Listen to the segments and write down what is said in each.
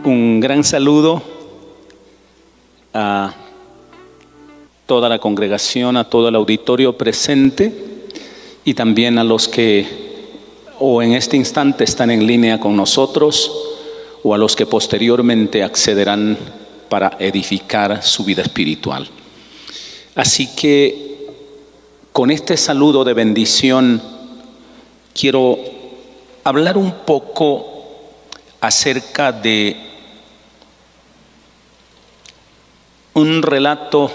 Un gran saludo a toda la congregación, a todo el auditorio presente y también a los que o en este instante están en línea con nosotros o a los que posteriormente accederán para edificar su vida espiritual. Así que con este saludo de bendición quiero hablar un poco acerca de un relato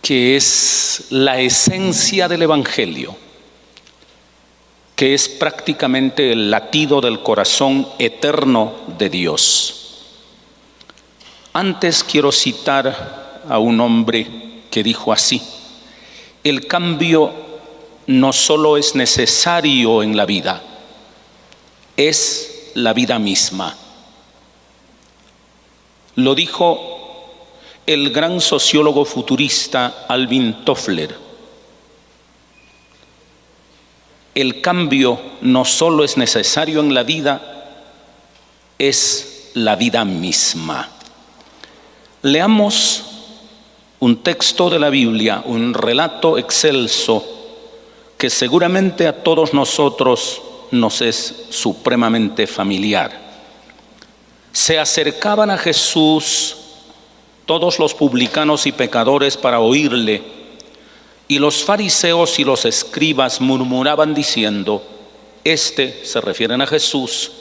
que es la esencia del Evangelio, que es prácticamente el latido del corazón eterno de Dios. Antes quiero citar a un hombre que dijo así: el cambio no solo es necesario en la vida, es la vida misma. Lo dijo el gran sociólogo futurista Alvin Toffler. El cambio no solo es necesario en la vida, es la vida misma. Leamos un texto de la Biblia, un relato excelso que seguramente a todos nosotros nos es supremamente familiar. Se acercaban a Jesús todos los publicanos y pecadores para oírle, y los fariseos y los escribas murmuraban diciendo: este, se refieren a Jesús,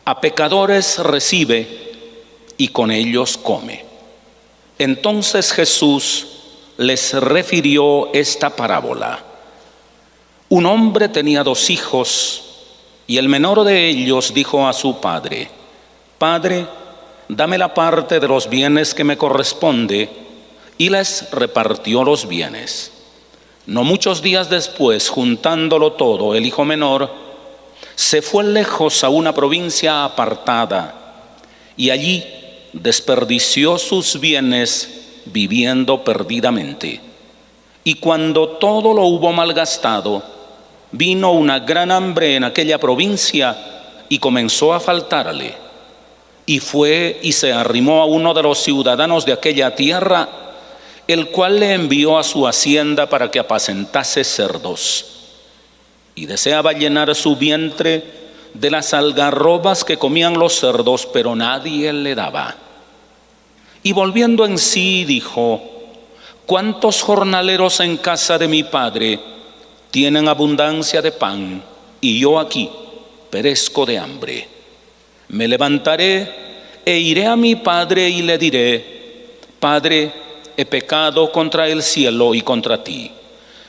a pecadores recibe y con ellos come. Entonces Jesús les refirió esta parábola. Un hombre tenía 2 hijos, y el menor de ellos dijo a su padre: Padre, dame la parte de los bienes que me corresponde, y les repartió los bienes. No muchos días después, juntándolo todo, el hijo menor se fue lejos a una provincia apartada, y allí desperdició sus bienes viviendo perdidamente. Y cuando todo lo hubo malgastado, vino una gran hambre en aquella provincia y comenzó a faltarle. Y fue y se arrimó a uno de los ciudadanos de aquella tierra, el cual le envió a su hacienda para que apacentase cerdos. Y deseaba llenar su vientre de las algarrobas que comían los cerdos, pero nadie le daba. Y volviendo en sí dijo: ¿cuántos jornaleros en casa de mi padre tienen abundancia de pan, y yo aquí perezco de hambre? Me levantaré e iré a mi padre y le diré: Padre, he pecado contra el cielo y contra ti.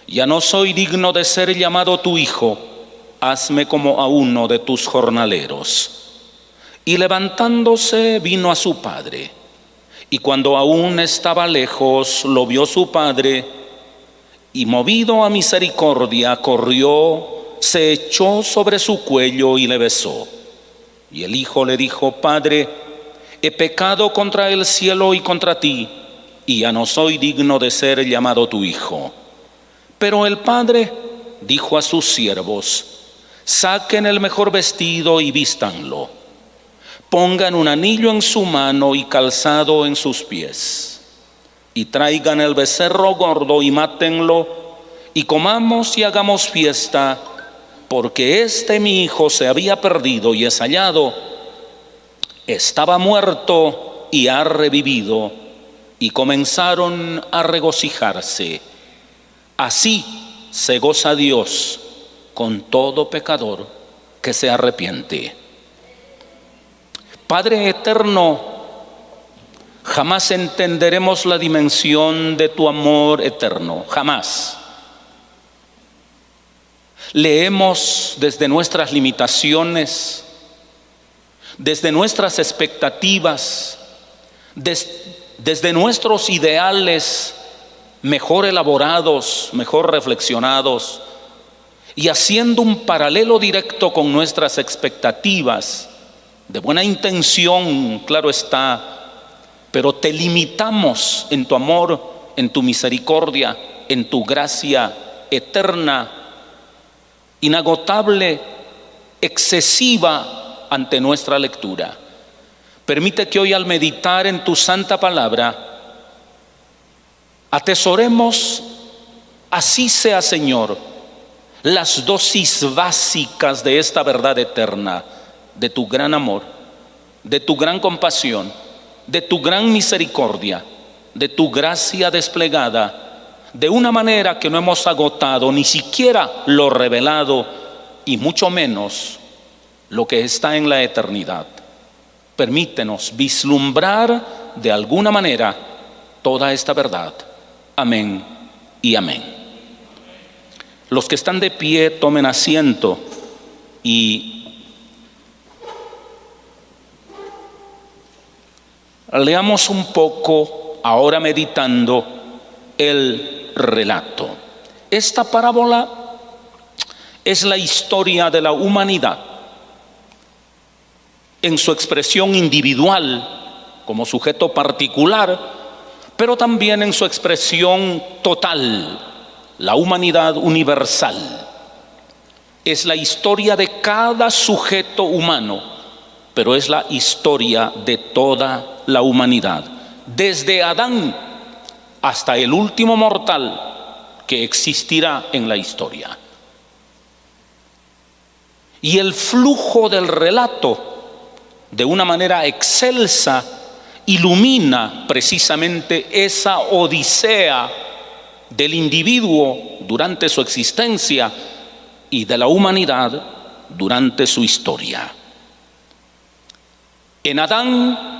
Ya no soy digno de ser llamado tu hijo. Hazme como a uno de tus jornaleros. Y levantándose vino a su padre. Y cuando aún estaba lejos, lo vio su padre, y movido a misericordia, corrió, se echó sobre su cuello y le besó. Y el hijo le dijo: Padre, he pecado contra el cielo y contra ti, y ya no soy digno de ser llamado tu hijo. Pero el padre dijo a sus siervos: saquen el mejor vestido y vístanlo. Pongan un anillo en su mano y calzado en sus pies. Y traigan el becerro gordo y mátenlo, y comamos y hagamos fiesta, porque este mi hijo se había perdido y es hallado. Estaba muerto y ha revivido. Y comenzaron a regocijarse. Así se goza Dios con todo pecador que se arrepiente. Padre eterno, jamás entenderemos la dimensión de tu amor eterno, jamás. Leemos desde nuestras limitaciones, desde nuestras expectativas, desde nuestros ideales mejor elaborados, mejor reflexionados, y haciendo un paralelo directo con nuestras expectativas, de buena intención, claro está, pero te limitamos en tu amor, en tu misericordia, en tu gracia eterna, inagotable, excesiva, ante nuestra lectura. Permite que hoy, al meditar en tu santa palabra, atesoremos, así sea, Señor, las dosis básicas de esta verdad eterna, de tu gran amor, de tu gran compasión, de tu gran misericordia, de tu gracia desplegada de una manera que no hemos agotado ni siquiera lo revelado, y mucho menos lo que está en la eternidad. Permítenos vislumbrar de alguna manera toda esta verdad. Amén y amén. Los que están de pie, tomen asiento y leamos un poco, ahora meditando, el relato. Esta parábola es la historia de la humanidad en su expresión individual como sujeto particular, pero también en su expresión total, la humanidad universal. Es la historia de cada sujeto humano, pero es la historia de toda la humanidad, desde Adán hasta el último mortal que existirá en la historia. Y el flujo del relato, de una manera excelsa, ilumina precisamente esa odisea del individuo durante su existencia y de la humanidad durante su historia. En Adán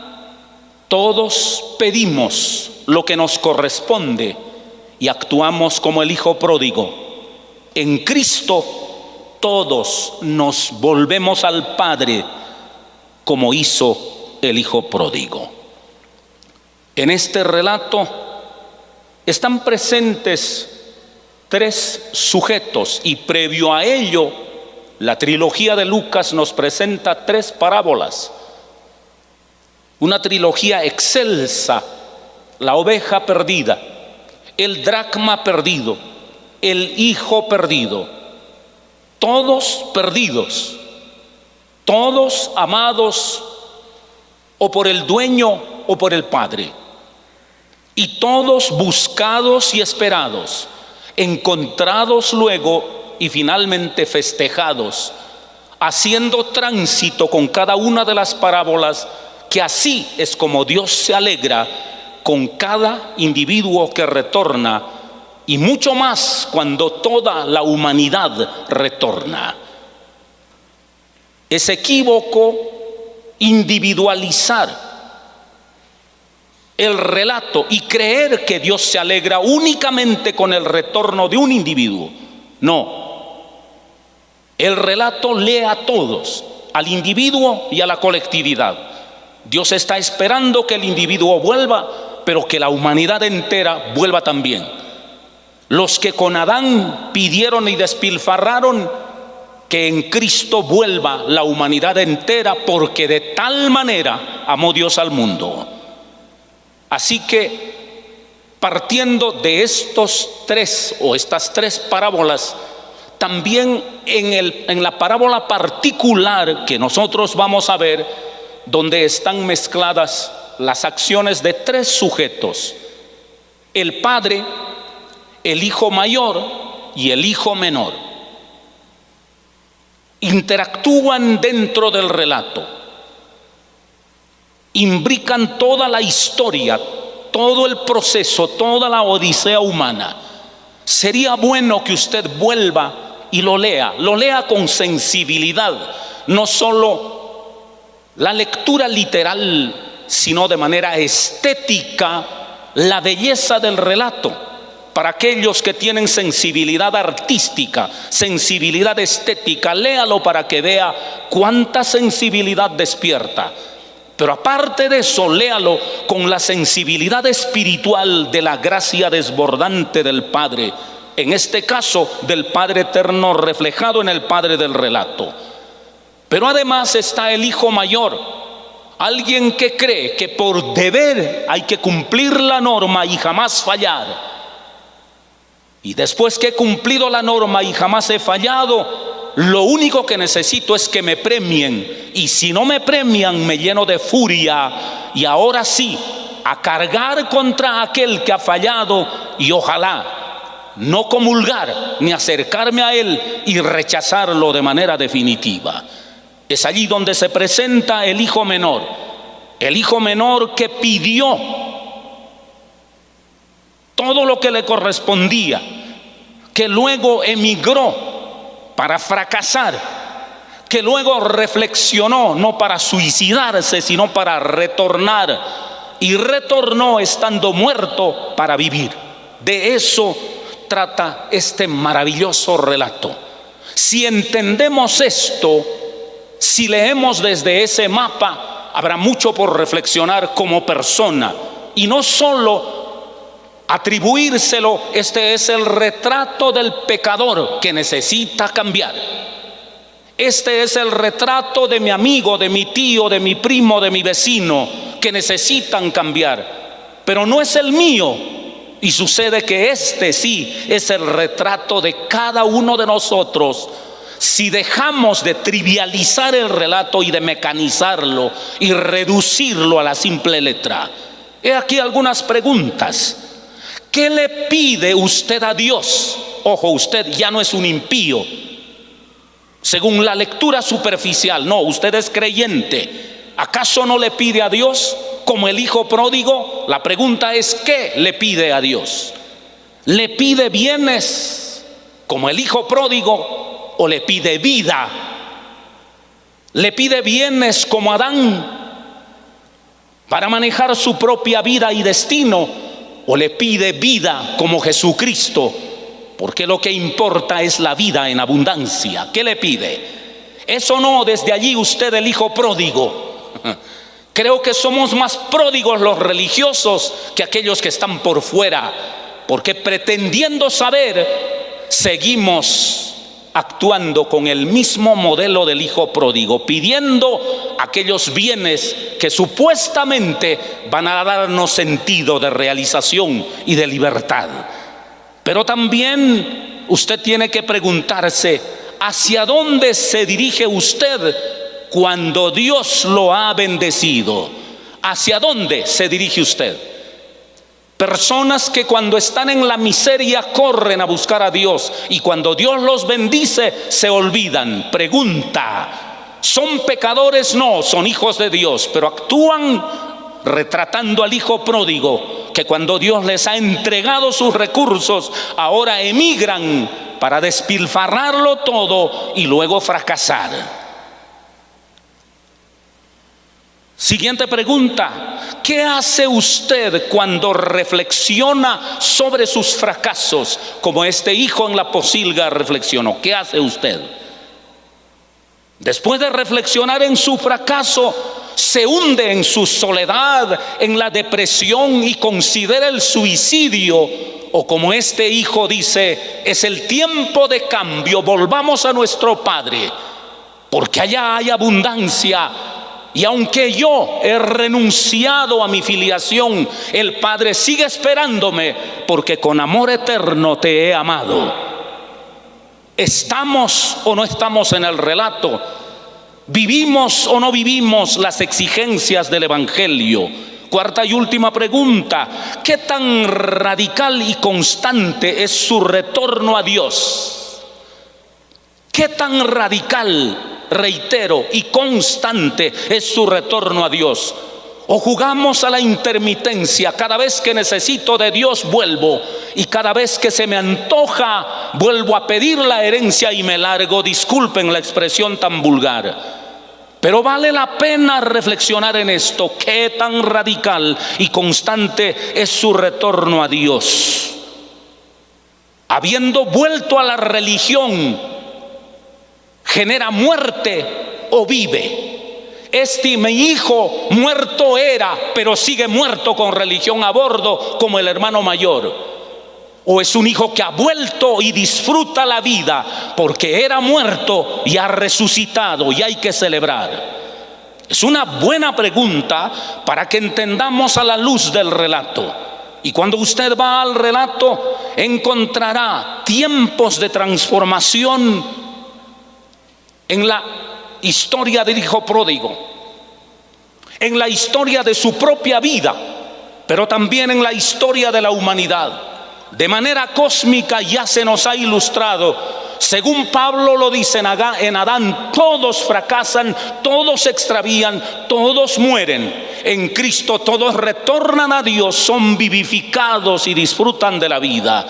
todos pedimos lo que nos corresponde y actuamos como el hijo pródigo. En Cristo todos nos volvemos al Padre como hizo el hijo pródigo. En este relato están presentes tres sujetos, y previo a ello la trilogía de Lucas nos presenta tres parábolas. Una trilogía excelsa: la oveja perdida, el dracma perdido, el hijo perdido. Todos perdidos, todos amados o por el dueño o por el padre, y todos buscados y esperados, encontrados luego y finalmente festejados, haciendo tránsito con cada una de las parábolas, que así es como Dios se alegra con cada individuo que retorna, y mucho más cuando toda la humanidad retorna. Es equívoco individualizar el relato y creer que Dios se alegra únicamente con el retorno de un individuo. No, el relato lee a todos, al individuo y a la colectividad. Dios está esperando que el individuo vuelva, pero que la humanidad entera vuelva también. Los que con Adán pidieron y despilfarraron, que en Cristo vuelva la humanidad entera, porque de tal manera amó Dios al mundo. Así que, partiendo de estos tres o estas tres parábolas, también en la parábola particular que nosotros vamos a ver, donde están mezcladas las acciones de tres sujetos: el padre, el hijo mayor y el hijo menor. Interactúan dentro del relato, imbrican toda la historia, todo el proceso, toda la odisea humana. Sería bueno que usted vuelva y lo lea con sensibilidad, no solo la lectura literal, sino de manera estética, la belleza del relato. Para aquellos que tienen sensibilidad artística, sensibilidad estética, léalo para que vea cuánta sensibilidad despierta. Pero aparte de eso, léalo con la sensibilidad espiritual de la gracia desbordante del Padre, en este caso del Padre eterno reflejado en el Padre del relato. Pero además está el hijo mayor, alguien que cree que por deber hay que cumplir la norma y jamás fallar. Y después que he cumplido la norma y jamás he fallado, lo único que necesito es que me premien, y si no me premian me lleno de furia, y ahora sí, a cargar contra aquel que ha fallado, y ojalá no comulgar ni acercarme a él y rechazarlo de manera definitiva. Es allí donde se presenta el hijo menor que pidió todo lo que le correspondía, que luego emigró para fracasar, que luego reflexionó no para suicidarse, sino para retornar, y retornó estando muerto para vivir. De eso trata este maravilloso relato. Si entendemos esto, si leemos desde ese mapa, habrá mucho por reflexionar como persona, y no solo atribuírselo. Este es el retrato del pecador que necesita cambiar. Este es el retrato de mi amigo, de mi tío, de mi primo, de mi vecino, que necesitan cambiar, pero no es el mío. Y sucede que este sí es el retrato de cada uno de nosotros, si dejamos de trivializar el relato y de mecanizarlo y reducirlo a la simple letra. He aquí algunas preguntas. ¿Qué le pide usted a Dios? Ojo, usted ya no es un impío, según la lectura superficial. No, usted es creyente. ¿Acaso no le pide a Dios como el hijo pródigo? La pregunta es, ¿qué le pide a Dios? ¿Le pide bienes como el hijo pródigo o le pide vida? ¿Le pide bienes como Adán para manejar su propia vida y destino? ¿O le pide vida como Jesucristo? Porque lo que importa es la vida en abundancia. ¿Qué le pide? Eso no, desde allí usted el hijo pródigo. Creo que somos más pródigos los religiosos que aquellos que están por fuera, porque pretendiendo saber, seguimos actuando con el mismo modelo del hijo pródigo, pidiendo aquellos bienes que supuestamente van a darnos sentido de realización y de libertad. Pero también usted tiene que preguntarse, ¿hacia dónde se dirige usted cuando Dios lo ha bendecido? ¿Hacia dónde se dirige usted? Personas que cuando están en la miseria corren a buscar a Dios, y cuando Dios los bendice se olvidan. Pregunta: ¿son pecadores? No, son hijos de Dios, pero actúan retratando al hijo pródigo, que cuando Dios les ha entregado sus recursos, ahora emigran para despilfarrarlo todo y luego fracasar. Siguiente pregunta: ¿qué hace usted cuando reflexiona sobre sus fracasos, como este hijo en la pocilga reflexionó? ¿Qué hace usted? Después de reflexionar en su fracaso, se hunde en su soledad, en la depresión, y considera el suicidio. O como este hijo dice: es el tiempo de cambio, volvamos a nuestro Padre, porque allá hay abundancia. Y aunque yo he renunciado a mi filiación, el Padre sigue esperándome, porque con amor eterno te he amado. ¿Estamos o no estamos en el relato? ¿Vivimos o no vivimos las exigencias del Evangelio? Cuarta y última pregunta: ¿qué tan radical y constante es su retorno a Dios? ¿Qué tan radical, reitero, y constante es su retorno a Dios? ¿O jugamos a la intermitencia? Cada vez que necesito de Dios vuelvo, y cada vez que se me antoja vuelvo a pedir la herencia y me largo. Disculpen la expresión tan vulgar, pero vale la pena reflexionar en esto. ¿Qué tan radical y constante es su retorno a Dios? Habiendo vuelto a la religión, ¿genera muerte o vive? Mi hijo muerto era, pero sigue muerto con religión a bordo, como el hermano mayor. ¿O es un hijo que ha vuelto y disfruta la vida porque era muerto y ha resucitado y hay que celebrar? Es una buena pregunta para que entendamos a la luz del relato. Y cuando usted va al relato, encontrará tiempos de transformación en la historia del hijo pródigo, en la historia de su propia vida, pero también en la historia de la humanidad. De manera cósmica ya se nos ha ilustrado, según Pablo lo dice en Adán, todos fracasan, todos se extravían, todos mueren. En Cristo todos retornan a Dios, son vivificados y disfrutan de la vida.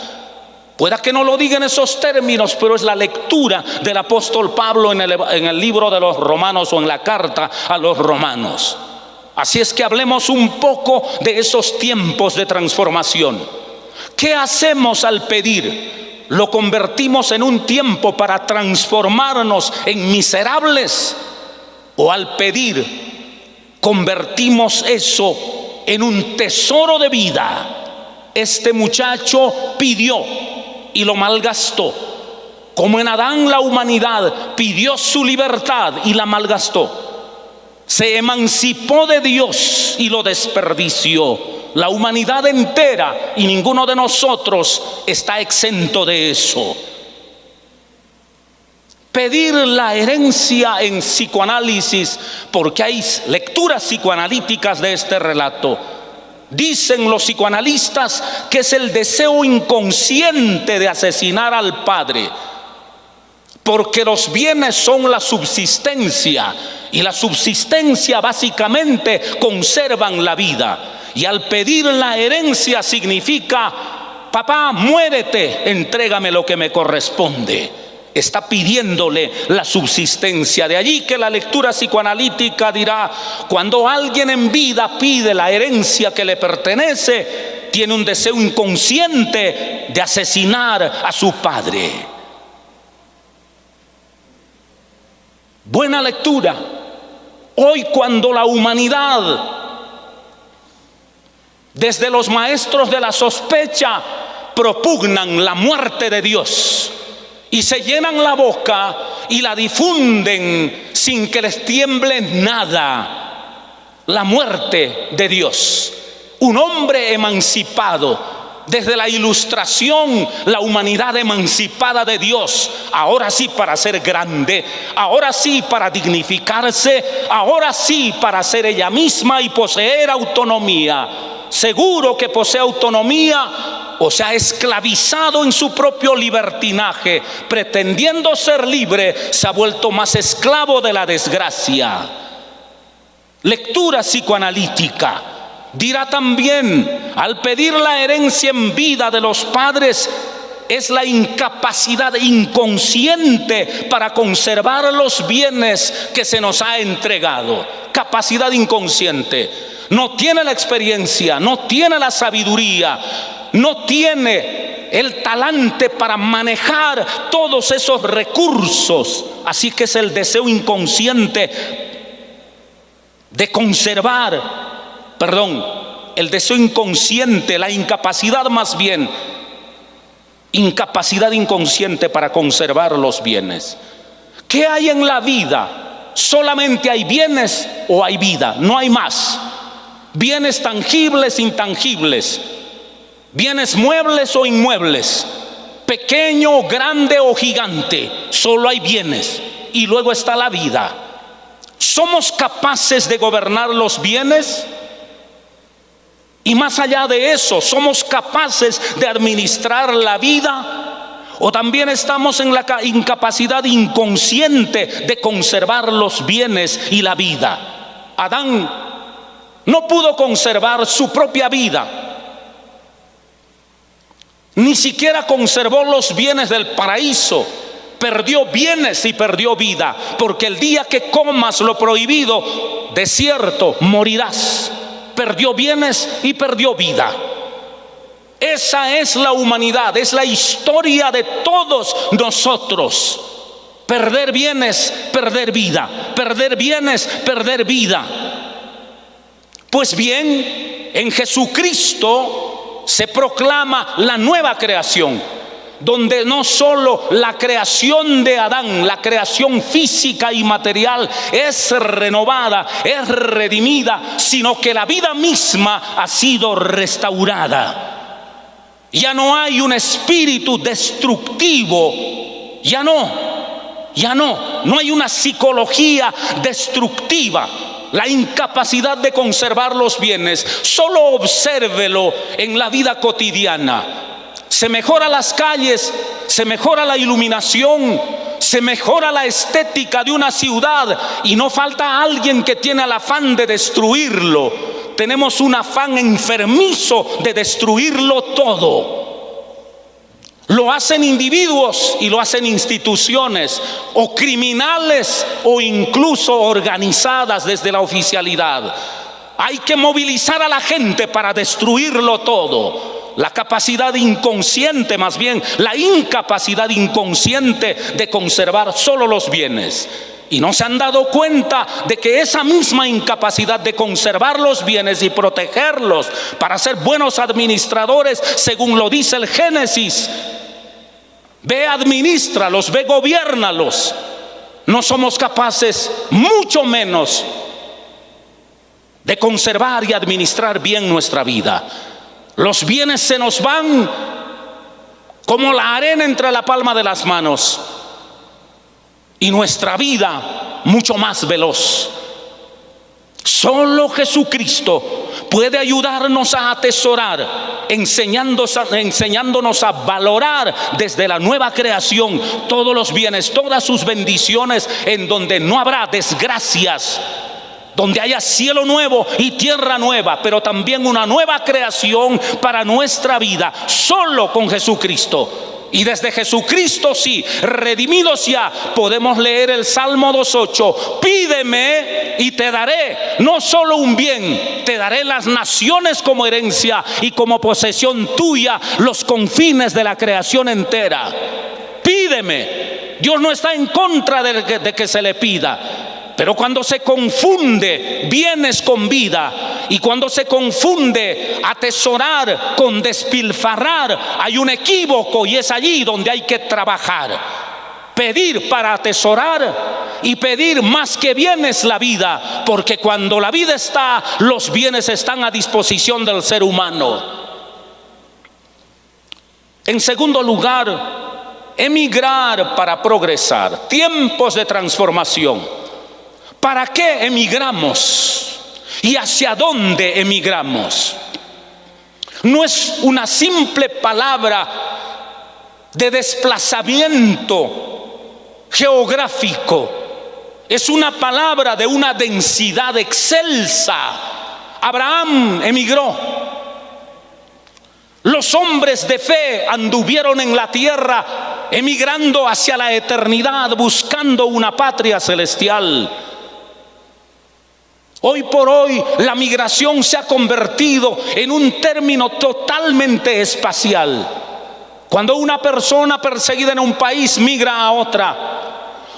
Pueda que no lo diga en esos términos, pero es la lectura del apóstol Pablo en el libro de los Romanos, o en la carta a los Romanos. Así es que hablemos un poco de esos tiempos de transformación. ¿Qué hacemos al pedir? ¿Lo convertimos en un tiempo para transformarnos en miserables? ¿O al pedir convertimos eso en un tesoro de vida? Este muchacho pidió y lo malgastó. Como en Adán, la humanidad pidió su libertad y la malgastó. Se emancipó de Dios y lo desperdició. La humanidad entera, y ninguno de nosotros está exento de eso. Pedir la herencia en psicoanálisis, porque hay lecturas psicoanalíticas de este relato. Dicen los psicoanalistas que es el deseo inconsciente de asesinar al padre, porque los bienes son la subsistencia, y la subsistencia básicamente conservan la vida. Y al pedir la herencia significa: papá, muérete, entrégame lo que me corresponde. Está pidiéndole la subsistencia. De allí que la lectura psicoanalítica dirá: cuando alguien en vida pide la herencia que le pertenece, tiene un deseo inconsciente de asesinar a su padre. Buena lectura. Hoy, cuando la humanidad, desde los maestros de la sospecha, propugnan la muerte de Dios y se llenan la boca y la difunden sin que les tiemble nada, la muerte de Dios. Un hombre emancipado. Desde la ilustración, la humanidad emancipada de Dios, ahora sí para ser grande, ahora sí para dignificarse, ahora sí para ser ella misma y poseer autonomía. Seguro que posee autonomía, o se ha esclavizado en su propio libertinaje, pretendiendo ser libre, se ha vuelto más esclavo de la desgracia. Lectura psicoanalítica dirá también: al pedir la herencia en vida de los padres, es la incapacidad inconsciente para conservar los bienes que se nos ha entregado. Capacidad inconsciente. No tiene la experiencia, no tiene la sabiduría, no tiene el talante para manejar todos esos recursos. Así que es el deseo inconsciente de conservar, el deseo inconsciente, la incapacidad más bien, incapacidad inconsciente para conservar los bienes. ¿Qué hay en la vida? ¿Solamente hay bienes o hay vida? No hay más. Bienes tangibles, intangibles, bienes muebles o inmuebles, pequeño, grande o gigante, solo hay bienes. Y luego está la vida. ¿Somos capaces de gobernar los bienes? Y más allá de eso, ¿somos capaces de administrar la vida? ¿O también estamos en la incapacidad inconsciente de conservar los bienes y la vida? Adán no pudo conservar su propia vida, ni siquiera conservó los bienes del paraíso. Perdió bienes y perdió vida, porque el día que comas lo prohibido, de cierto morirás. Perdió bienes y perdió vida. Esa es la humanidad, es la historia de todos nosotros. Perder bienes, perder vida. Perder bienes, perder vida. Pues bien, en Jesucristo se proclama la nueva creación, donde no solo la creación de Adán, la creación física y material es renovada, es redimida, sino que la vida misma ha sido restaurada. Ya no hay un espíritu destructivo, ya no. Ya no hay una psicología destructiva, la incapacidad de conservar los bienes. Solo obsérvelo en la vida cotidiana. Se mejora las calles, se mejora la iluminación, se mejora la estética de una ciudad y no falta alguien que tiene el afán de destruirlo. Tenemos un afán enfermizo de destruirlo todo. Lo hacen individuos y lo hacen instituciones, o criminales o incluso organizadas desde la oficialidad. Hay que movilizar a la gente para destruirlo todo. La capacidad inconsciente, más bien la incapacidad inconsciente de conservar solo los bienes. Y no se han dado cuenta de que esa misma incapacidad de conservar los bienes y protegerlos para ser buenos administradores, según lo dice el Génesis, ve, administralos, ve, gobiérnalos. No somos capaces, mucho menos, de conservar y administrar bien nuestra vida. Los bienes se nos van como la arena entre la palma de las manos, y nuestra vida mucho más veloz. Solo Jesucristo puede ayudarnos a atesorar, enseñándonos a valorar desde la nueva creación todos los bienes, todas sus bendiciones, en donde no habrá desgracias, donde haya cielo nuevo y tierra nueva, pero también una nueva creación para nuestra vida, solo con Jesucristo. Y desde Jesucristo, sí, redimidos ya, podemos leer el Salmo 2:8. Pídeme y te daré, no solo un bien, te daré las naciones como herencia y como posesión tuya los confines de la creación entera. Pídeme. Dios no está en contra de que se le pida. Pero cuando se confunde bienes con vida, y cuando se confunde atesorar con despilfarrar, hay un equívoco, y es allí donde hay que trabajar. Pedir para atesorar y pedir más que bienes la vida, porque cuando la vida está, los bienes están a disposición del ser humano. En segundo lugar, emigrar para progresar. Tiempos de transformación. ¿Para qué emigramos? ¿Y hacia dónde emigramos? No es una simple palabra de desplazamiento geográfico. Es una palabra de una densidad excelsa. Abraham emigró. Los hombres de fe anduvieron en la tierra emigrando hacia la eternidad, buscando una patria celestial. Hoy por hoy la migración se ha convertido en un término totalmente espacial. Cuando una persona perseguida en un país migra a otra,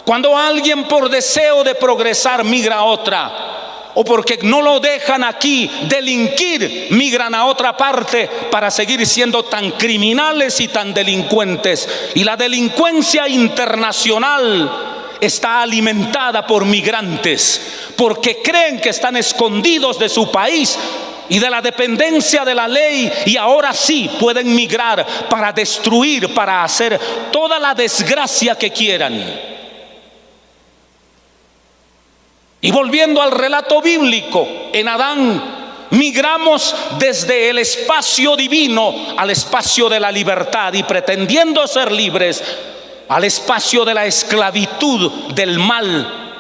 cuando alguien por deseo de progresar migra a otra, o porque no lo dejan aquí delinquir, migran a otra parte para seguir siendo tan criminales y tan delincuentes. Y la delincuencia internacional está alimentada por migrantes, porque creen que están escondidos de su país y de la dependencia de la ley, y ahora sí pueden migrar para destruir, para hacer toda la desgracia que quieran. Y volviendo al relato bíblico, en Adán migramos desde el espacio divino al espacio de la libertad, y pretendiendo ser libres, al espacio de la esclavitud, del mal,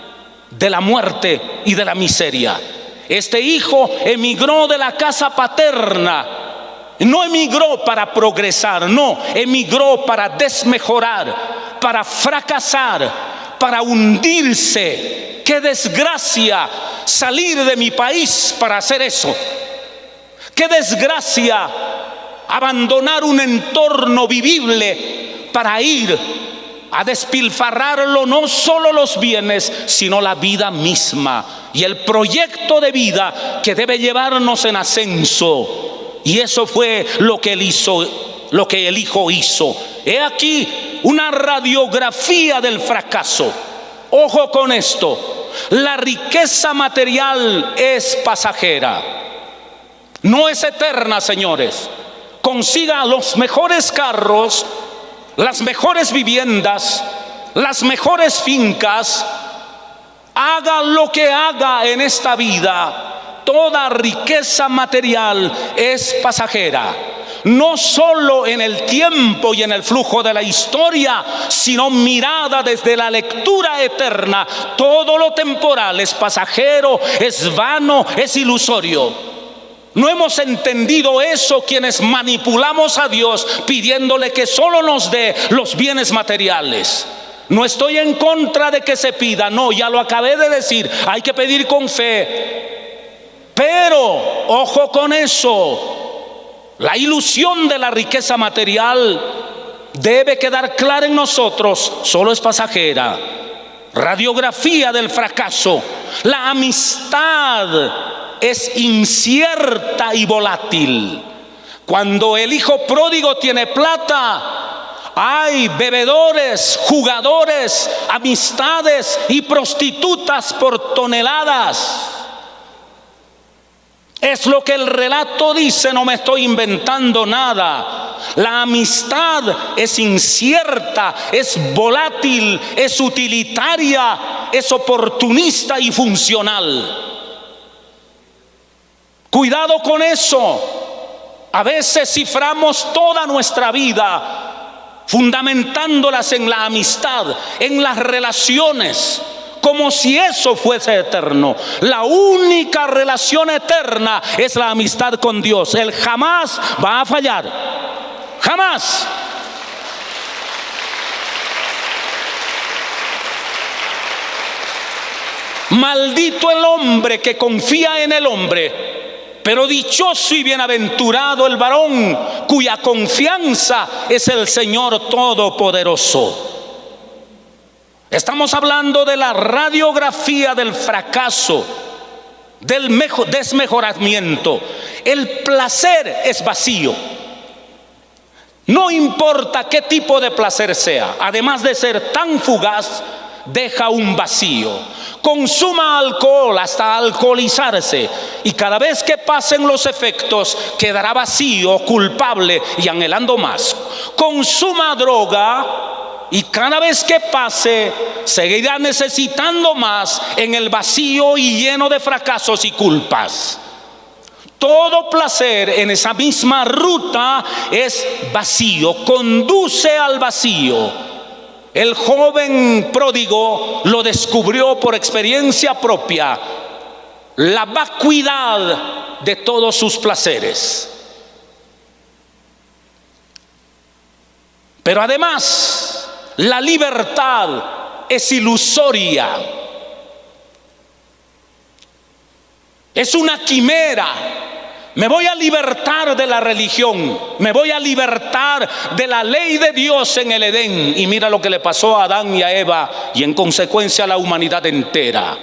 de la muerte y de la miseria. Este hijo emigró de la casa paterna. No emigró para progresar, no, emigró para desmejorar, para fracasar, para hundirse. ¡Qué desgracia salir de mi país para hacer eso! ¡Qué desgracia abandonar un entorno vivible para ir a despilfarrarlo, no solo los bienes, sino la vida misma y el proyecto de vida que debe llevarnos en ascenso? Y eso fue lo que el hijo hizo. He aquí una radiografía del fracaso. Ojo con esto: la riqueza material es pasajera, no es eterna, señores. Consiga los mejores carros, las mejores viviendas, las mejores fincas, haga lo que haga en esta vida, toda riqueza material es pasajera. No solo en el tiempo y en el flujo de la historia, sino mirada desde la lectura eterna. Todo lo temporal es pasajero, es vano, es ilusorio. No hemos entendido eso quienes manipulamos a Dios pidiéndole que solo nos dé los bienes materiales. No estoy en contra de que se pida, no, ya lo acabé de decir, hay que pedir con fe. Pero, ojo con eso, la ilusión de la riqueza material debe quedar clara en nosotros, solo es pasajera. Radiografía del fracaso. La amistad es incierta y volátil. Cuando el hijo pródigo tiene plata, hay bebedores, jugadores, amistades y prostitutas por toneladas. Es lo que el relato dice, no me estoy inventando nada. La amistad es incierta, es volátil, es utilitaria, es oportunista y funcional. Cuidado con eso. A veces ciframos toda nuestra vida fundamentándolas en la amistad, en las relaciones, como si eso fuese eterno. La única relación eterna es la amistad con Dios. Él jamás va a fallar. Jamás. Maldito el hombre que confía en el hombre, pero dichoso y bienaventurado el varón cuya confianza es el Señor Todopoderoso. Estamos hablando de la radiografía del fracaso, del desmejoramiento. El placer es vacío. No importa qué tipo de placer sea, además de ser tan fugaz, deja un vacío. Consuma alcohol hasta alcoholizarse y cada vez que pasen los efectos quedará vacío, culpable y anhelando más. Consuma droga y cada vez que pase seguirá necesitando más en el vacío y lleno de fracasos y culpas. Todo placer en esa misma ruta es vacío, conduce al vacío. El joven pródigo lo descubrió por experiencia propia, la vacuidad de todos sus placeres. Pero además, la libertad es ilusoria. Es una quimera. Me voy a libertar de la religión, me voy a libertar de la ley de Dios en el Edén. Y mira lo que le pasó a Adán y a Eva y en consecuencia a la humanidad entera.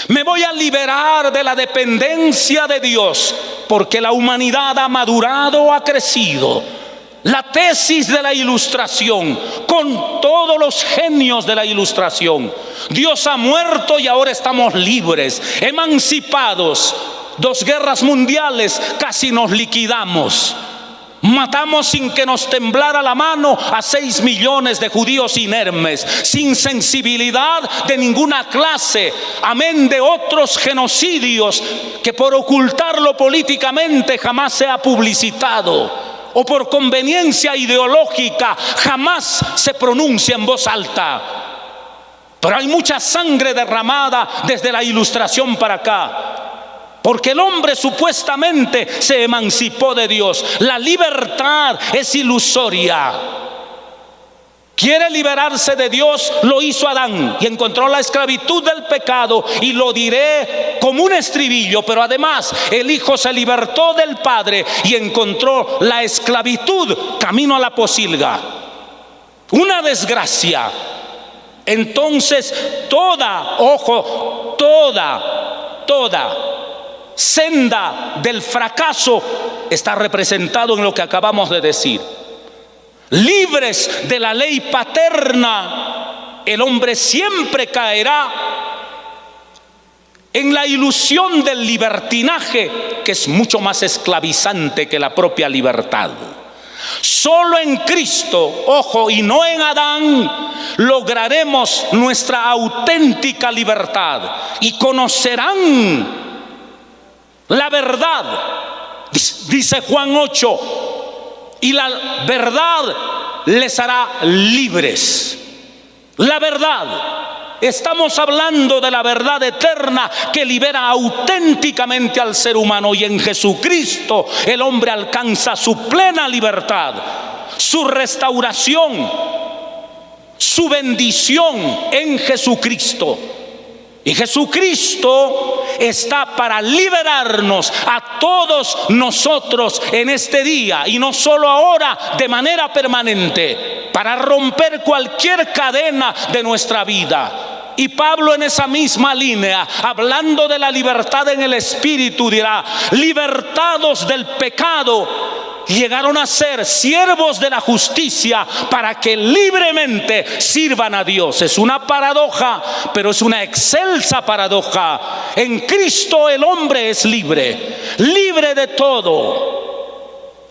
Me voy a liberar de la dependencia de Dios porque la humanidad ha madurado, ha crecido. La tesis de la Ilustración, con todos los genios de la Ilustración. Dios ha muerto y ahora estamos libres, emancipados. 2 guerras mundiales, casi nos liquidamos. Matamos sin que nos temblara la mano a 6 millones de judíos inermes, sin sensibilidad de ninguna clase, amén de otros genocidios que por ocultarlo políticamente jamás se ha publicitado, o por conveniencia ideológica jamás se pronuncia en voz alta. Pero hay mucha sangre derramada desde la Ilustración para acá, porque el hombre supuestamente se emancipó de Dios. La libertad es ilusoria. Quiere liberarse de Dios, lo hizo Adán y encontró la esclavitud del pecado, y lo diré como un estribillo, pero además el Hijo se libertó del Padre y encontró la esclavitud camino a la pocilga. Una desgracia. Entonces toda senda del fracaso está representado en lo que acabamos de decir. Libres de la ley paterna, el hombre siempre caerá en la ilusión del libertinaje, que es mucho más esclavizante que la propia libertad. Solo en Cristo, ojo, y no en Adán, lograremos nuestra auténtica libertad y conocerán la verdad. Dice Juan 8, y la verdad les hará libres. La verdad. Estamos hablando de la verdad eterna que libera auténticamente al ser humano, y en Jesucristo el hombre alcanza su plena libertad, su restauración, su bendición en Jesucristo. Y Jesucristo está para liberarnos a todos nosotros en este día, y no solo ahora, de manera permanente, para romper cualquier cadena de nuestra vida. Y Pablo, en esa misma línea, hablando de la libertad en el Espíritu, dirá: libertados del pecado, llegaron a ser siervos de la justicia para que libremente sirvan a Dios. Es una paradoja, pero es una excelsa paradoja. En Cristo el hombre es libre, libre de todo.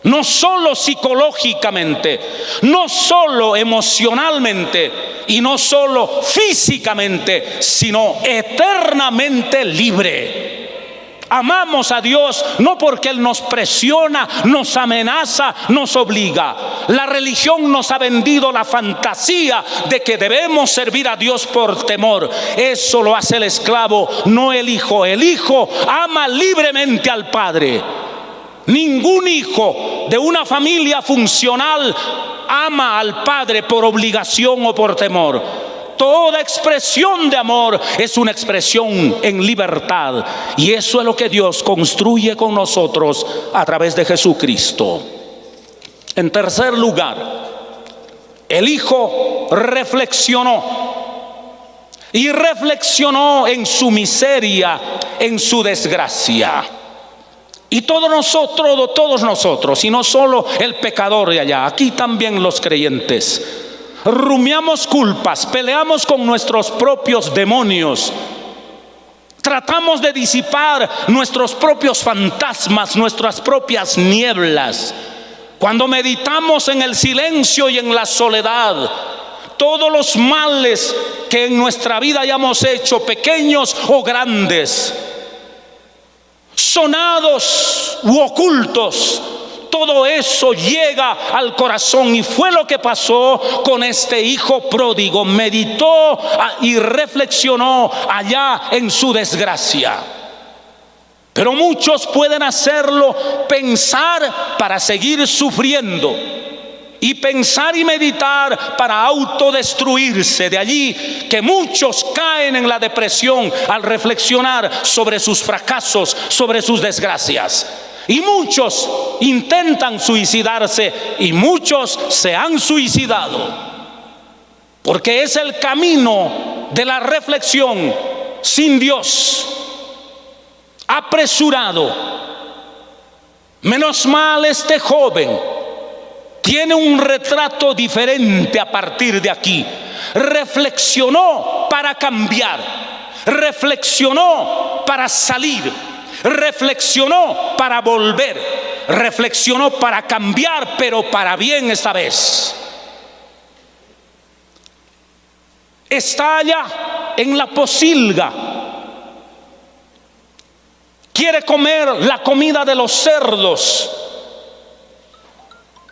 No solo psicológicamente, no solo emocionalmente y no solo físicamente, sino eternamente libre. Amamos a Dios no porque Él nos presiona, nos amenaza, nos obliga. La religión nos ha vendido la fantasía de que debemos servir a Dios por temor. Eso lo hace el esclavo, no el hijo. El hijo ama libremente al Padre. Ningún hijo de una familia funcional ama al Padre por obligación o por temor. Toda expresión de amor es una expresión en libertad, y eso es lo que Dios construye con nosotros a través de Jesucristo. En tercer lugar, el Hijo reflexionó, y reflexionó en su miseria, en su desgracia. Y todos nosotros, y no solo el pecador de allá, aquí también los creyentes, rumiamos culpas, peleamos con nuestros propios demonios, tratamos de disipar nuestros propios fantasmas, nuestras propias nieblas. Cuando meditamos en el silencio y en la soledad, todos los males que en nuestra vida hayamos hecho, pequeños o grandes, sonados u ocultos, todo eso llega al corazón. Y fue lo que pasó con este hijo pródigo. Meditó y reflexionó allá en su desgracia. Pero muchos pueden hacerlo, pensar para seguir sufriendo, y pensar y meditar para autodestruirse. De allí que muchos caen en la depresión al reflexionar sobre sus fracasos, sobre sus desgracias. Y muchos intentan suicidarse, y muchos se han suicidado. Porque es el camino de la reflexión sin Dios, apresurado. Menos mal este joven tiene un retrato diferente a partir de aquí. Reflexionó para cambiar, reflexionó para salir, reflexionó para volver, reflexionó para cambiar, pero para bien esta vez. Está allá en la posilga, quiere comer la comida de los cerdos,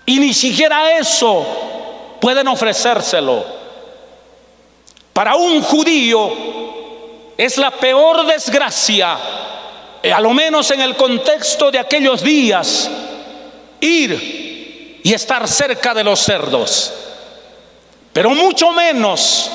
y ni siquiera eso pueden ofrecérselo. Para un judío es la peor desgracia, a lo menos en el contexto de aquellos días, ir y estar cerca de los cerdos, pero mucho menos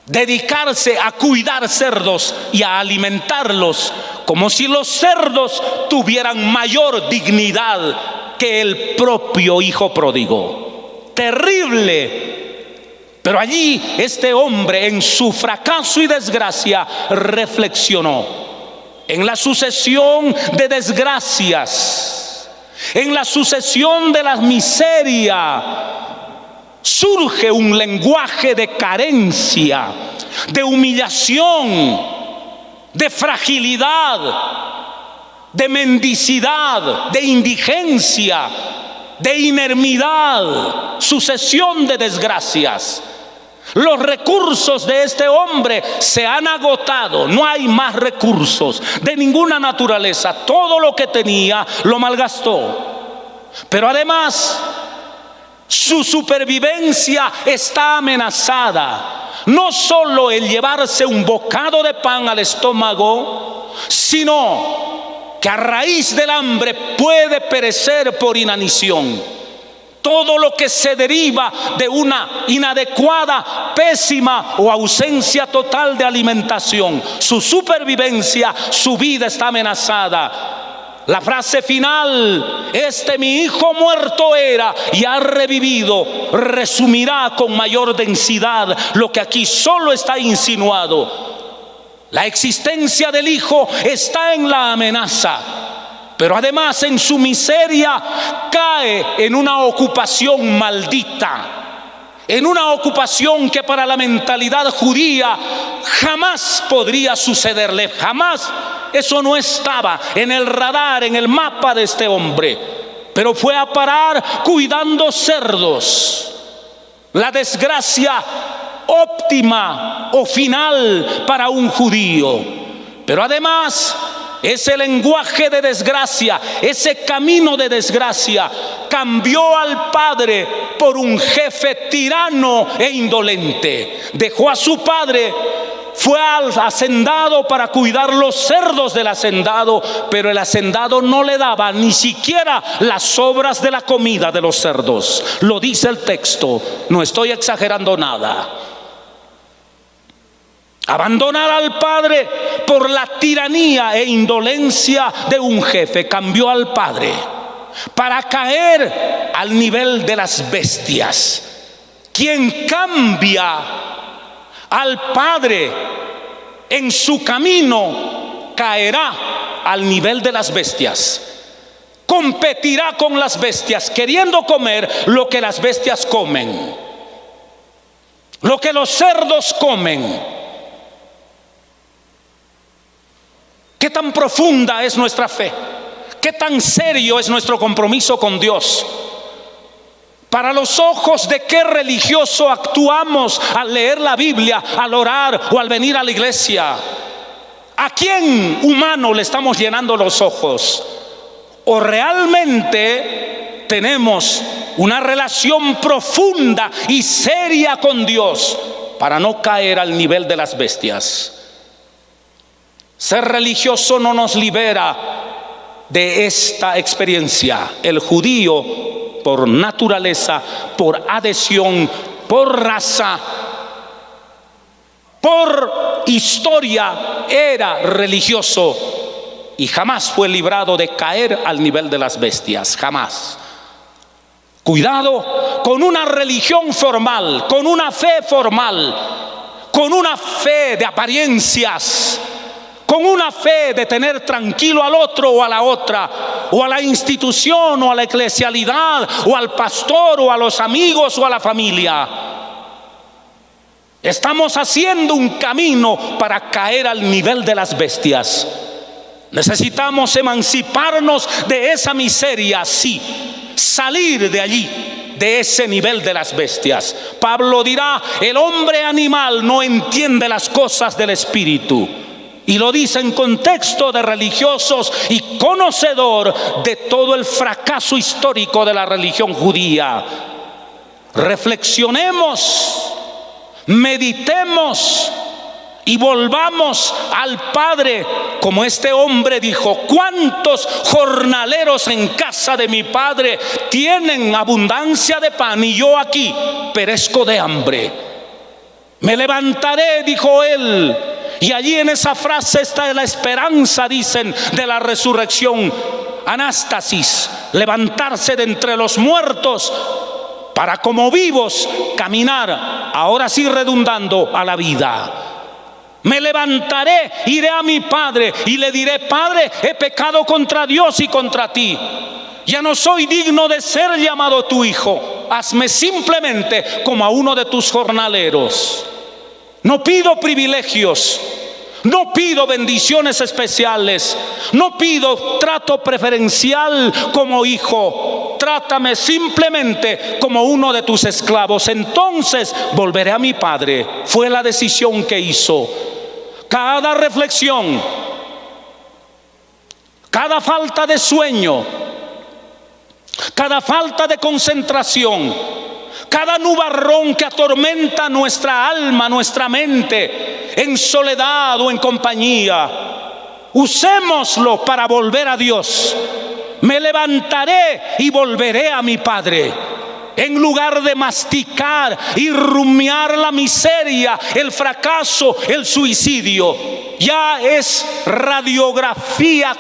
dedicarse a cuidar cerdos y a alimentarlos, como si los cerdos tuvieran mayor dignidad que el propio hijo pródigo. Terrible. Pero allí este hombre, en su fracaso y desgracia, reflexionó en la sucesión de desgracias, en la sucesión de la miseria. Surge un lenguaje de carencia, de humillación, de fragilidad, de mendicidad, de indigencia. de inermidad, sucesión de desgracias. Los recursos de este hombre se han agotado, no hay más recursos de ninguna naturaleza. Todo lo que tenía lo malgastó. Pero además, su supervivencia está amenazada. No solo el llevarse un bocado de pan al estómago, sino que a raíz del hambre puede perecer por inanición. Todo lo que se deriva de una inadecuada, pésima o ausencia total de alimentación, su supervivencia, su vida está amenazada. La frase final, mi hijo muerto era y ha revivido, resumirá con mayor densidad lo que aquí solo está insinuado. La existencia del hijo está en la amenaza, pero además en su miseria cae en una ocupación maldita, en una ocupación que para la mentalidad judía jamás podría sucederle, jamás. Eso no estaba en el radar, en el mapa de este hombre, pero fue a parar cuidando cerdos. La desgracia óptima o final para un judío, pero además ese lenguaje de desgracia, ese camino de desgracia, cambió al padre por un jefe tirano e indolente. Dejó a su padre, fue al hacendado para cuidar los cerdos del hacendado, pero el hacendado no le daba ni siquiera las sobras de la comida de los cerdos. Lo dice el texto, no estoy exagerando nada. Abandonar al padre por la tiranía e indolencia de un jefe cambió al padre para caer al nivel de las bestias. Quien cambia al padre en su camino caerá al nivel de las bestias. Competirá con las bestias, queriendo comer lo que las bestias comen, lo que los cerdos comen. ¿Qué tan profunda es nuestra fe? ¿Qué tan serio es nuestro compromiso con Dios? ¿Para los ojos de qué religioso actuamos al leer la Biblia, al orar o al venir a la iglesia? ¿A quién humano le estamos llenando los ojos? ¿O realmente tenemos una relación profunda y seria con Dios para no caer al nivel de las bestias? Ser religioso no nos libera de esta experiencia. El judío, por naturaleza, por adhesión, por raza, por historia, era religioso y jamás fue librado de caer al nivel de las bestias, jamás. Cuidado con una religión formal, con una fe formal, con una fe de apariencias, con una fe de tener tranquilo al otro o a la otra, o a la institución o a la eclesialidad, o al pastor o a los amigos o a la familia. Estamos haciendo un camino para caer al nivel de las bestias. Necesitamos emanciparnos de esa miseria, sí, salir de allí, de ese nivel de las bestias. Pablo dirá, el hombre animal no entiende las cosas del espíritu. Y lo dice en contexto de religiosos y conocedor de todo el fracaso histórico de la religión judía. Reflexionemos, meditemos y volvamos al Padre, como este hombre dijo: ¿cuántos jornaleros en casa de mi Padre tienen abundancia de pan y yo aquí perezco de hambre? Me levantaré, dijo él. Y allí en esa frase está la esperanza, dicen, de la resurrección. Anástasis, levantarse de entre los muertos para como vivos caminar, ahora sí redundando, a la vida. Me levantaré, iré a mi Padre y le diré: Padre, he pecado contra Dios y contra ti. Ya no soy digno de ser llamado tu hijo. Hazme simplemente como a uno de tus jornaleros. No pido privilegios, no pido bendiciones especiales, no pido trato preferencial como hijo. trátame simplemente como uno de tus esclavos, entonces volveré a mi padre. Fue la decisión que hizo. Cada reflexión, cada falta de sueño, cada falta de concentración, cada nubarrón que atormenta nuestra alma, nuestra mente, en soledad o en compañía, usémoslo para volver a Dios. Me levantaré y volveré a mi Padre. En lugar de masticar y rumiar la miseria, el fracaso, el suicidio, ya es radiografía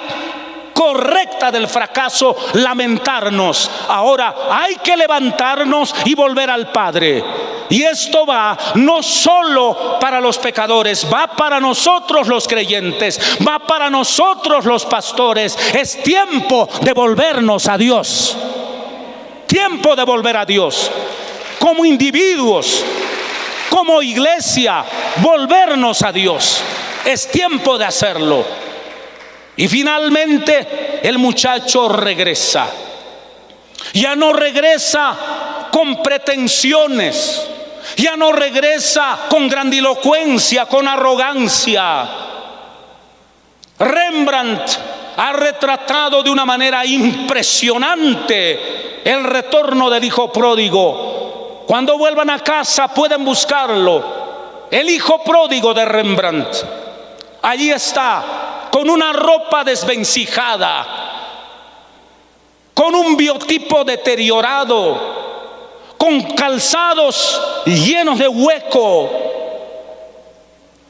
correcta del fracaso lamentarnos. Ahora hay que levantarnos y volver al Padre. Y esto va no solo para los pecadores, va para nosotros los creyentes, va para nosotros los pastores. Es tiempo de volvernos a Dios. Tiempo de volver a Dios. Como individuos, como iglesia, volvernos a Dios. Es tiempo de hacerlo. Y finalmente el muchacho regresa. Ya no regresa con pretensiones. Ya no regresa con grandilocuencia, con arrogancia. Rembrandt ha retratado de una manera impresionante el retorno del hijo pródigo. Cuando vuelvan a casa pueden buscarlo. El hijo pródigo de Rembrandt. Allí está, con una ropa desvencijada, con un biotipo deteriorado, con calzados llenos de hueco,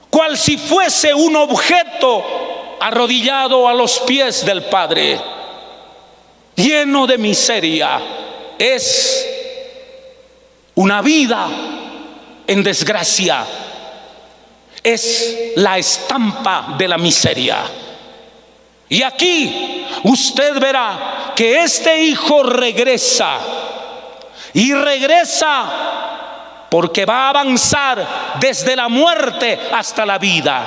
cual si fuese un objeto arrodillado a los pies del Padre, lleno de miseria. Es una vida en desgracia. Es la estampa de la miseria. Y aquí usted verá que este hijo regresa. Y regresa porque va a avanzar desde la muerte hasta la vida.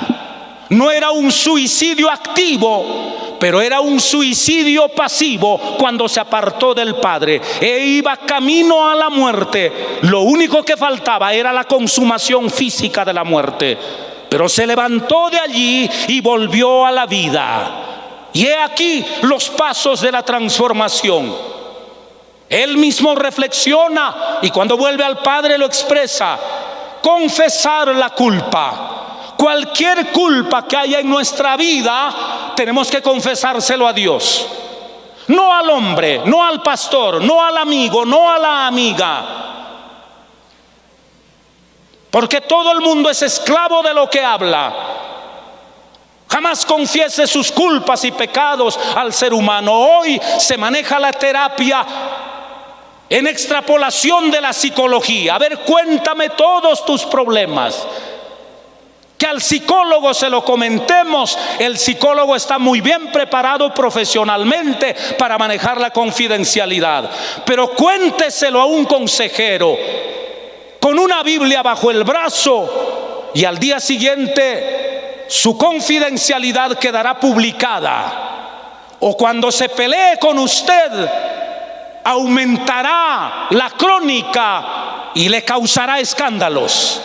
No era un suicidio activo, pero era un suicidio pasivo cuando se apartó del Padre e iba camino a la muerte. Lo único que faltaba era la consumación física de la muerte, pero se levantó de allí y volvió a la vida. Y he aquí los pasos de la transformación. Él mismo reflexiona y cuando vuelve al Padre lo expresa. Confesar la culpa. Cualquier culpa que haya en nuestra vida, tenemos que confesárselo a Dios. No al hombre, no al pastor, no al amigo, no a la amiga. Porque todo el mundo es esclavo de lo que habla. Jamás confiese sus culpas y pecados al ser humano. Hoy se maneja la terapia en extrapolación de la psicología. A ver, cuéntame todos tus problemas. Que al psicólogo se lo comentemos. El psicólogo está muy bien preparado profesionalmente para manejar la confidencialidad. Pero cuénteselo a un consejero con una Biblia bajo el brazo y al día siguiente su confidencialidad quedará publicada. O cuando se pelee con usted, aumentará la crónica y le causará escándalos.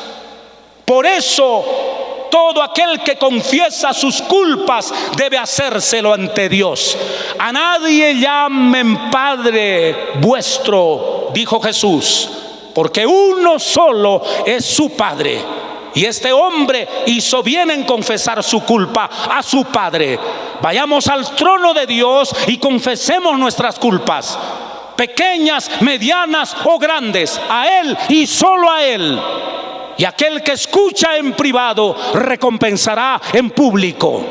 Por eso, todo aquel que confiesa sus culpas debe hacérselo ante Dios. A nadie llamen Padre vuestro, dijo Jesús, porque uno solo es su Padre. Y este hombre hizo bien en confesar su culpa a su Padre. Vayamos al trono de Dios y confesemos nuestras culpas, pequeñas, medianas o grandes, a Él y solo a Él. Y aquel que escucha en privado recompensará en público.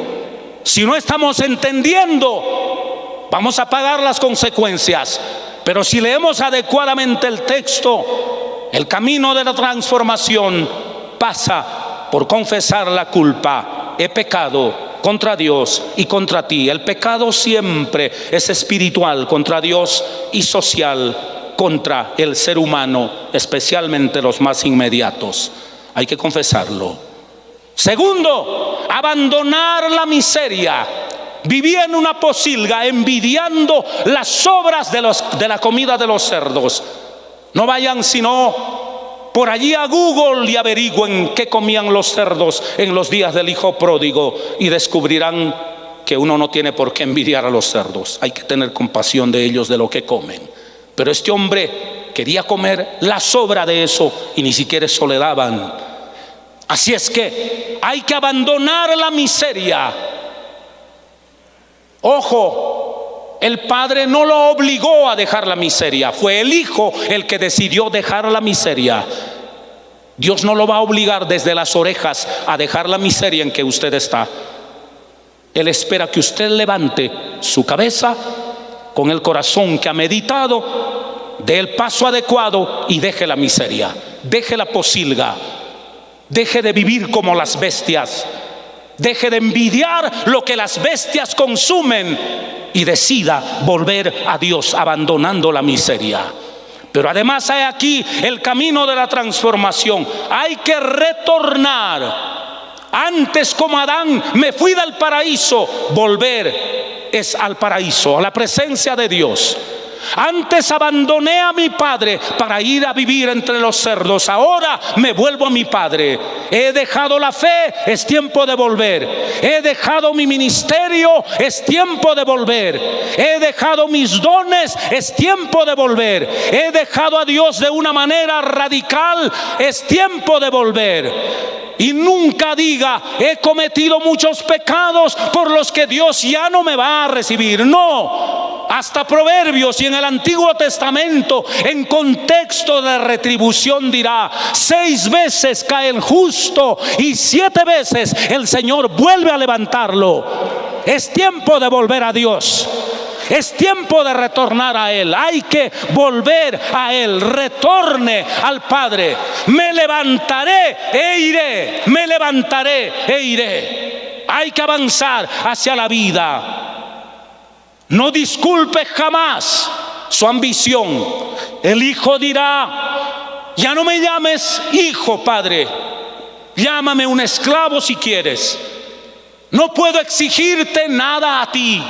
Si no estamos entendiendo, vamos a pagar las consecuencias. Pero si leemos adecuadamente el texto, el camino de la transformación pasa por confesar la culpa. He pecado contra Dios y contra ti. El pecado siempre es espiritual contra Dios y social contra el ser humano, especialmente los más inmediatos. Hay que confesarlo. Segundo, abandonar la miseria. vivía en una pocilga envidiando las sobras de la comida de los cerdos. No vayan sino por allí a Google y averigüen qué comían los cerdos en los días del hijo pródigo y descubrirán que uno no tiene por qué envidiar a los cerdos. Hay que tener compasión de ellos, de lo que comen. Pero este hombre quería comer la sobra de eso y ni siquiera eso le daban. Así es que hay que abandonar la miseria. Ojo, el padre no lo obligó a dejar la miseria, fue el hijo el que decidió dejar la miseria. Dios no lo va a obligar desde las orejas a dejar la miseria en que usted está. Él espera que usted levante su cabeza con el corazón que ha meditado, dé el paso adecuado y deje la miseria, deje la pocilga, deje de vivir como las bestias, deje de envidiar lo que las bestias consumen y decida volver a Dios abandonando la miseria. Pero además hay aquí el camino de la transformación. Hay que retornar. Antes, como Adán, me fui del paraíso, volver es al paraíso, a la presencia de Dios. Antes abandoné a mi padre para ir a vivir entre los cerdos. Ahora me vuelvo a mi padre. He dejado la fe, es tiempo de volver. He dejado mi ministerio, es tiempo de volver. He dejado mis dones, es tiempo de volver. He dejado a Dios de una manera radical, es tiempo de volver. Y nunca diga, he cometido muchos pecados por los que Dios ya no me va a recibir. No, hasta Proverbios y en el Antiguo Testamento, en contexto de retribución, dirá: 6 veces cae el justo y 7 veces el Señor vuelve a levantarlo. Es tiempo de volver a Dios. Es tiempo de retornar a Él. Hay que volver a Él. Retorne al Padre. Me levantaré e iré. Me levantaré e iré. Hay que avanzar hacia la vida. No disculpe jamás su ambición. El hijo dirá: ya no me llames hijo, padre. Llámame un esclavo si quieres. No puedo exigirte nada a ti.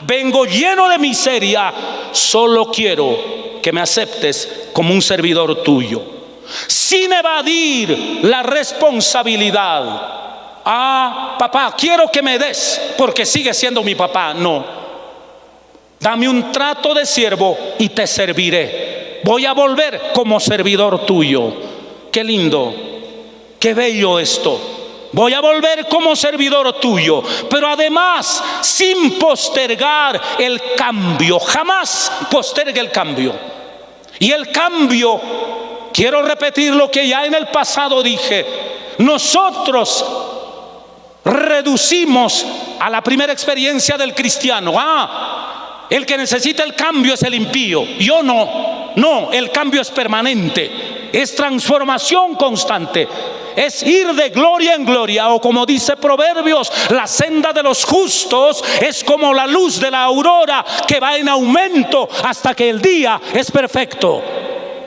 Vengo lleno de miseria, solo quiero que me aceptes como un servidor tuyo, sin evadir la responsabilidad. Ah, papá, quiero que me des porque sigue siendo mi papá. No, dame un trato de siervo y te serviré. Voy a volver como servidor tuyo. Qué lindo, qué bello esto. Voy a volver como servidor tuyo, pero además sin postergar el cambio. Jamás postergue el cambio. Y el cambio, quiero repetir lo que ya en el pasado dije. Nosotros reducimos a la primera experiencia del cristiano: el que necesita el cambio es el impío. Yo no. No, el cambio es permanente. Es transformación constante. Es ir de gloria en gloria, o como dice Proverbios, la senda de los justos es como la luz de la aurora que va en aumento hasta que el día es perfecto.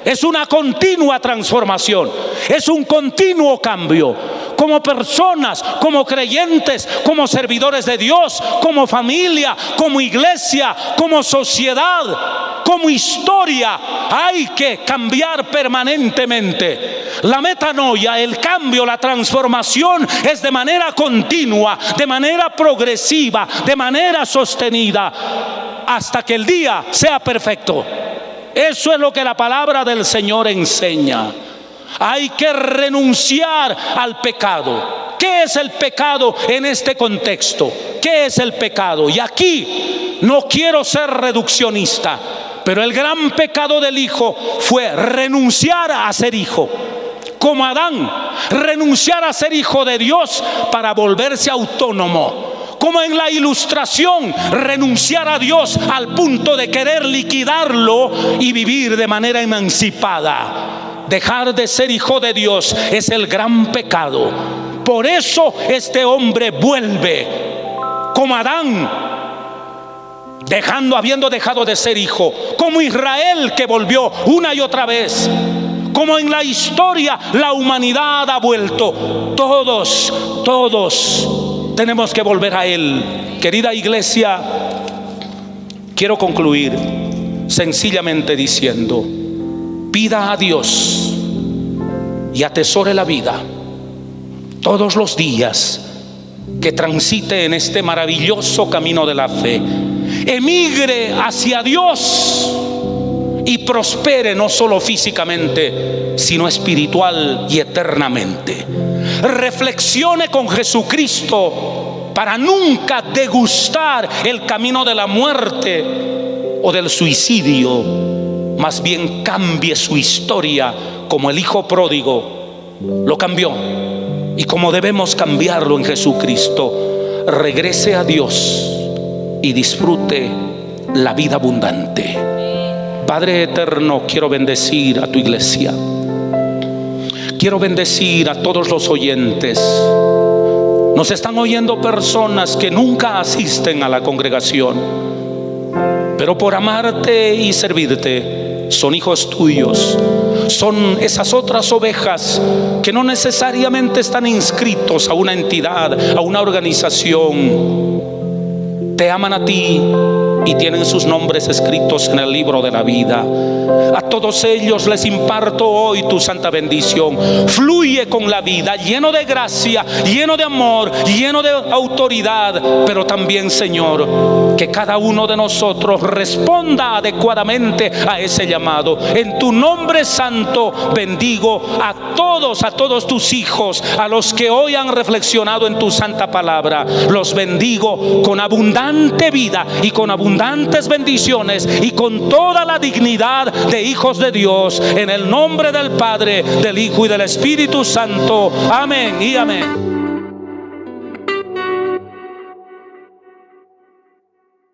Es una continua transformación, es un continuo cambio. Como personas, como creyentes, como servidores de Dios, como familia, como iglesia, como sociedad, como historia, hay que cambiar permanentemente. La metanoia, el cambio, la transformación es de manera continua, de manera progresiva, de manera sostenida, hasta que el día sea perfecto. Eso es lo que la palabra del Señor enseña. Hay que renunciar al pecado. ¿Qué es el pecado en este contexto? ¿Qué es el pecado? Y aquí no quiero ser reduccionista, pero el gran pecado del hijo fue renunciar a ser hijo. Como Adán, renunciar a ser hijo de Dios para volverse autónomo. Como en la ilustración, renunciar a Dios al punto de querer liquidarlo y vivir de manera emancipada. Dejar de ser hijo de Dios es el gran pecado. Por eso este hombre vuelve como Adán, habiendo dejado de ser hijo, como Israel, que volvió una y otra vez. Como en la historia la humanidad ha vuelto, todos tenemos que volver a Él. Querida iglesia, quiero concluir sencillamente diciendo: pida a Dios y atesore la vida todos los días que transite en este maravilloso camino de la fe. Emigre hacia Dios y prospere no solo físicamente, sino espiritual y eternamente. Reflexione con Jesucristo para nunca degustar el camino de la muerte o del suicidio. Más bien cambie su historia como el hijo pródigo lo cambió, y como debemos cambiarlo en Jesucristo. Regrese a Dios y disfrute la vida abundante. Padre eterno, quiero bendecir a tu iglesia. Quiero bendecir a todos los oyentes. Nos están oyendo personas que nunca asisten a la congregación, pero por amarte y servirte son hijos tuyos. Son esas otras ovejas que no necesariamente están inscritos a una entidad, a una organización. Te aman a ti y tienen sus nombres escritos en el libro de la vida. A todos ellos les imparto hoy tu santa bendición. Fluye con la vida, lleno de gracia, lleno de amor, lleno de autoridad. Pero también, Señor, que cada uno de nosotros responda adecuadamente a ese llamado. En tu nombre santo bendigo a todos tus hijos, a los que hoy han reflexionado en tu santa palabra. Los bendigo con abundante vida y con abundantes bendiciones y con toda la dignidad de hijos de Dios, en el nombre del Padre, del Hijo y del Espíritu Santo. Amén y amén.